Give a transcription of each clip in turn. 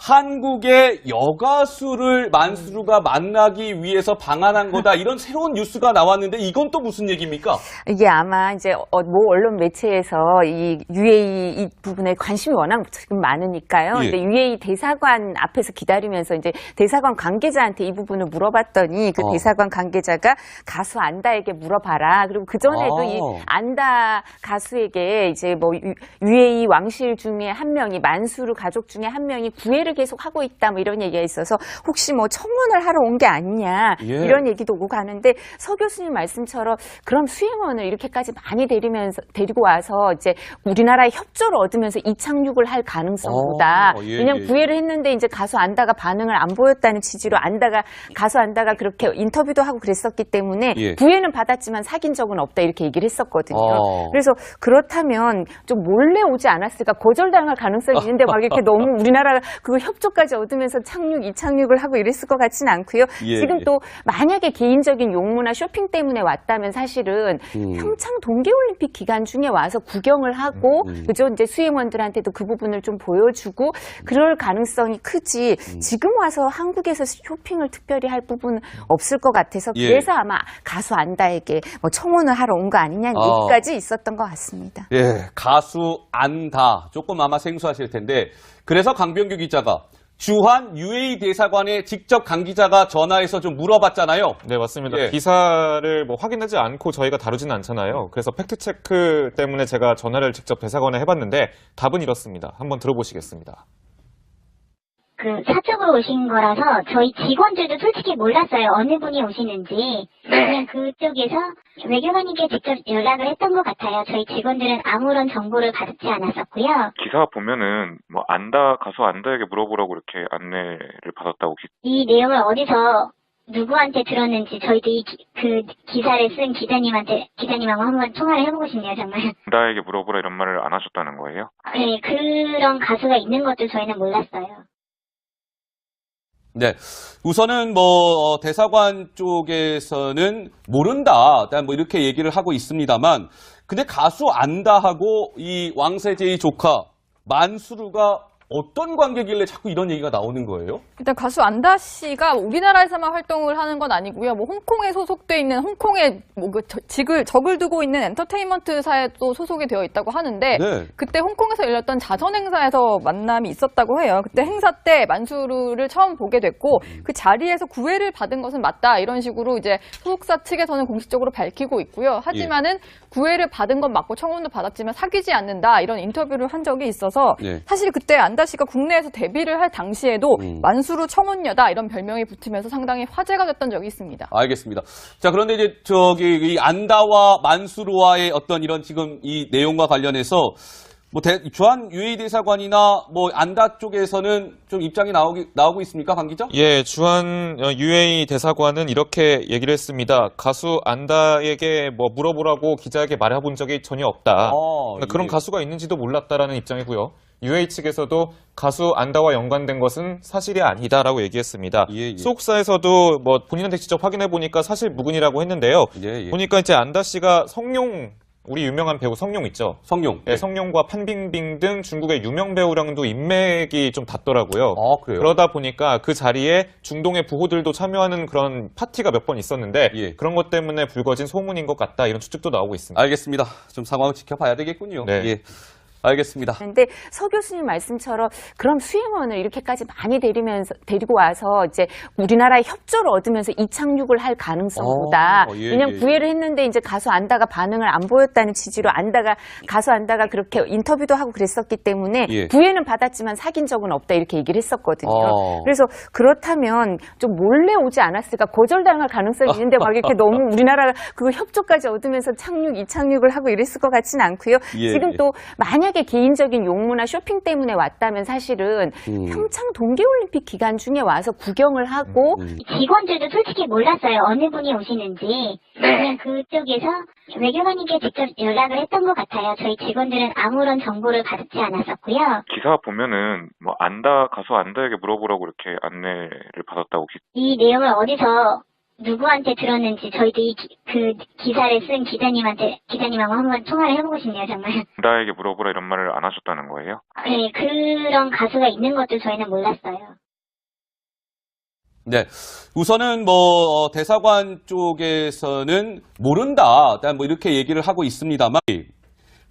한국의 여가수를 만수르가 만나기 위해서 방한한 거다. 이런 새로운 뉴스가 나왔는데 이건 또 무슨 얘기입니까? 이게 아마 이제 모 언론 매체에서 이 UAE 이 부분에 관심이 워낙 지금 많으니까요. 예. 근데 UAE 대사관 앞에서 기다리면서 이제 대사관 관계자한테 이 부분을 물어봤더니 그 대사관 관계자가 가수 안다에게 물어봐라. 그리고 그 전에도 이 안다 가수에게 이제 뭐 UAE 왕실 중에 한 명이 만수르 가족 중에 한 명이 구애를 계속 하고 있다 뭐 이런 얘기가 있어서 혹시 뭐 청문을 하러 온 게 아니냐 이런 얘기도 오고 가는데 서 교수님 말씀처럼 그럼 수행원을 이렇게까지 많이 데리고 와서 이제 우리나라의 협조를 얻으면서 이착륙을 할 가능성보다 왜냐면 구애를 했는데 이제 가수 안다가 반응을 안 보였다는 취지로 가수 안다가 그렇게 인터뷰도 하고 그랬었기 때문에 구애는 받았지만 사귄 적은 없다 이렇게 얘기를 했었거든요. 그래서 그렇다면 좀 몰래 오지 않았을까 거절당할 가능성이 있는데 막 이렇게 너무 우리나라가 그 협조까지 얻으면서 이착륙을 하고 이랬을 것 같지는 않고요. 지금 또 만약에 개인적인 용무나 쇼핑 때문에 왔다면 사실은 평창 동계올림픽 기간 중에 와서 구경을 하고 그죠? 이제 수행원들한테도 그 부분을 좀 보여주고 그럴 가능성이 크지 지금 와서 한국에서 쇼핑을 특별히 할 부분은 없을 것 같아서 그래서 아마 가수 안다에게 뭐 청혼을 하러 온 거 아니냐 얘기까지 있었던 것 같습니다. 예, 가수 안다. 조금 아마 생소하실 텐데 그래서 강병규 기자가 주한 UAE 대사관에 직접 강 기자가 전화해서 좀 물어봤잖아요. 네, 맞습니다. 기사를 뭐 확인하지 않고 저희가 다루지는 않잖아요. 그래서 팩트체크 때문에 제가 전화를 직접 대사관에 해봤는데 답은 이렇습니다. 한번 들어보시겠습니다. 사적으로 오신 거라서 저희 직원들도 솔직히 몰랐어요. 어느 분이 오시는지. 그냥 그쪽에서 외교관님께 직접 연락을 했던 것 같아요. 저희 직원들은 아무런 정보를 받지 않았었고요. 기사 보면은 뭐 가수 안다에게 물어보라고 이렇게 안내를 받았다고. 이 내용을 어디서 누구한테 들었는지 저희도 그 기사를 쓴 기자님하고 한번 통화를 해보고 싶네요, 정말. 안다에게 물어보라 이런 말을 안 하셨다는 거예요? 네, 그런 가수가 있는 것도 저희는 몰랐어요. 네. 우선은 뭐, 대사관 쪽에서는 모른다. 뭐 이렇게 얘기를 하고 있습니다만, 근데 가수 안다하고 이 왕세제의 조카 만수르가 어떤 관계길래 자꾸 이런 얘기가 나오는 거예요? 일단 가수 안다 씨가 우리나라에서만 활동을 하는 건 아니고요. 뭐 홍콩에 소속돼 있는 홍콩에 뭐 적을 두고 있는 엔터테인먼트사에도 소속이 되어 있다고 하는데 그때 홍콩에서 열렸던 자선 행사에서 만남이 있었다고 해요. 그때 행사 때 만수르를 처음 보게 됐고 그 자리에서 구애를 받은 것은 맞다 이런 식으로 이제 소속사 측에서는 공식적으로 밝히고 있고요. 하지만은 구애를 받은 건 맞고 청혼도 받았지만 사귀지 않는다 이런 인터뷰를 한 적이 있어서 사실 그때 안다 씨가 국내에서 데뷔를 할 당시에도 만수르 청혼녀다 이런 별명이 붙으면서 상당히 화제가 됐던 적이 있습니다. 알겠습니다. 자, 그런데 이제 이 안다와 만수르와의 어떤 이런 지금 이 내용과 관련해서 뭐 주한 UAE 대사관이나 뭐 안다 쪽에서는 좀 입장이 나오고 있습니까, 강 기자? 예, 주한 UAE 대사관은 이렇게 얘기를 했습니다. 가수 안다에게 뭐 물어보라고 기자에게 말해본 적이 전혀 없다. 그러니까 그런 가수가 있는지도 몰랐다라는 입장이고요. UAE 측에서도 가수 안다와 연관된 것은 사실이 아니다라고 얘기했습니다. 소속사에서도 뭐 본인한테 직접 확인해 보니까 사실 무근이라고 했는데요. 보니까 이제 안다 씨가 우리 유명한 배우 성룡 있죠? 성룡. 네, 성룡과 판빙빙 등 중국의 유명 배우랑도 인맥이 좀 닿더라고요. 그래요? 그러다 보니까 그 자리에 중동의 부호들도 참여하는 그런 파티가 몇 번 있었는데 그런 것 때문에 불거진 소문인 것 같다 이런 추측도 나오고 있습니다. 알겠습니다. 좀 상황을 지켜봐야 되겠군요. 네. 알겠습니다. 그런데 서 교수님 말씀처럼 그럼 수행원을 이렇게까지 많이 데리고 와서 이제 우리나라의 협조를 얻으면서 이착륙을 할 가능성보다 왜냐면 구애를 했는데 이제 가수 안다가 반응을 안 보였다는 취지로 가수 안다가 그렇게 인터뷰도 하고 그랬었기 때문에 구애는 받았지만 사귄 적은 없다 이렇게 얘기를 했었거든요. 그래서 그렇다면 좀 몰래 오지 않았을까 거절당할 가능성이 있는데 막 이렇게 너무 우리나라가 그 협조까지 얻으면서 이착륙을 하고 이랬을 것 같지는 않고요. 지금 또 만약에 개인적인 용무나 쇼핑 때문에 왔다면 사실은 평창 동계올림픽 기간 중에 와서 구경을 하고 직원들도 솔직히 몰랐어요. 어느 분이 오시는지. 그냥 그쪽에서 외교관님께 직접 연락을 했던 것 같아요. 저희 직원들은 아무런 정보를 받지 않았었고요. 기사 보면은 뭐 가수 안다에게 물어보라고 이렇게 안내를 받았다고. 이 내용을 어디서 누구한테 들었는지 저희도 그 기사를 쓴 기자님하고 한번 통화를 해보고 싶네요, 정말. 안다에게 물어보라 이런 말을 안 하셨다는 거예요? 네, 그런 가수가 있는 것도 저희는 몰랐어요. 네. 우선은 대사관 쪽에서는 모른다. 일단 이렇게 얘기를 하고 있습니다만,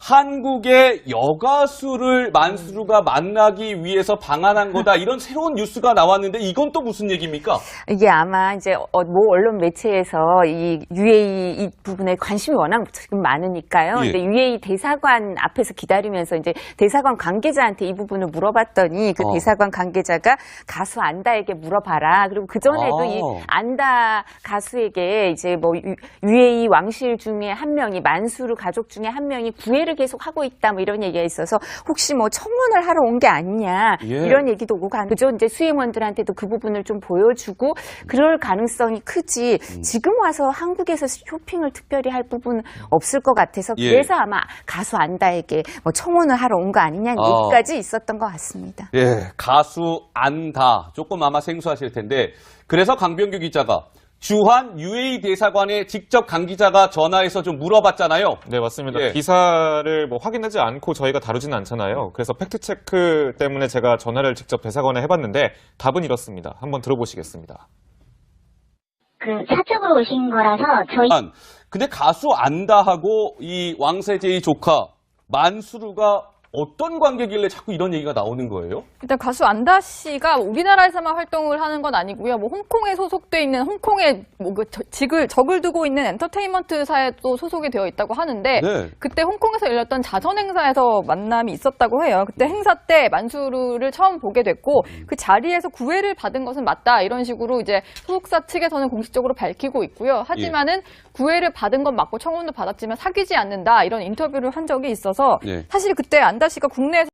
한국의 여가수를 만수르가 만나기 위해서 방한한 거다. 이런 새로운 뉴스가 나왔는데 이건 또 무슨 얘기입니까? 이게 아마 이제 모 언론 매체에서 이 UAE 이 부분에 관심이 워낙 지금 많으니까요. 예. 근데 UAE 대사관 앞에서 기다리면서 이제 대사관 관계자한테 이 부분을 물어봤더니 그 대사관 관계자가 가수 안다에게 물어봐라. 그리고 그 전에도 이 안다 가수에게 이제 UAE 왕실 중에 한 명이 만수르 가족 중에 한 명이 구애를 계속 하고 있다. 이런 얘기가 있어서 혹시 청문을 하러 온 게 아니냐. 예. 이런 얘기도 오고 그죠? 이제 수임원들한테도 그 부분을 좀 보여주고 그럴 가능성이 크지. 지금 와서 한국에서 쇼핑을 특별히 할 부분은 없을 것 같아서 예. 그래서 아마 가수 안다에게 청문을 하러 온 거 아니냐는 얘기까지 있었던 것 같습니다. 예, 가수 안다. 조금 아마 생소하실 텐데. 그래서 강병규 기자가 주한 UAE 대사관에 직접 강 기자가 전화해서 좀 물어봤잖아요. 네, 맞습니다. 예. 기사를 확인하지 않고 저희가 다루지는 않잖아요. 그래서 팩트체크 때문에 제가 전화를 직접 대사관에 해봤는데 답은 이렇습니다. 한번 들어보시겠습니다. 그 사적으로 오신 거라서 저희 근데 가수 안다하고 이 왕세제이 조카 만수르가 어떤 관계길래 자꾸 이런 얘기가 나오는 거예요? 일단 가수 안다 씨가 우리나라에서만 활동을 하는 건 아니고요. 홍콩에 소속돼 있는 홍콩에 적을 두고 있는 엔터테인먼트사에 또 소속이 되어 있다고 하는데 네. 그때 홍콩에서 열렸던 자선 행사에서 만남이 있었다고 해요. 그때 행사 때 만수르를 처음 보게 됐고 그 자리에서 구애를 받은 것은 맞다 이런 식으로 이제 소속사 측에서는 공식적으로 밝히고 있고요. 하지만은 구애를 받은 건 맞고 청혼도 받았지만 사귀지 않는다 이런 인터뷰를 한 적이 있어서 예. 사실 그때 안다 씨가 국내에서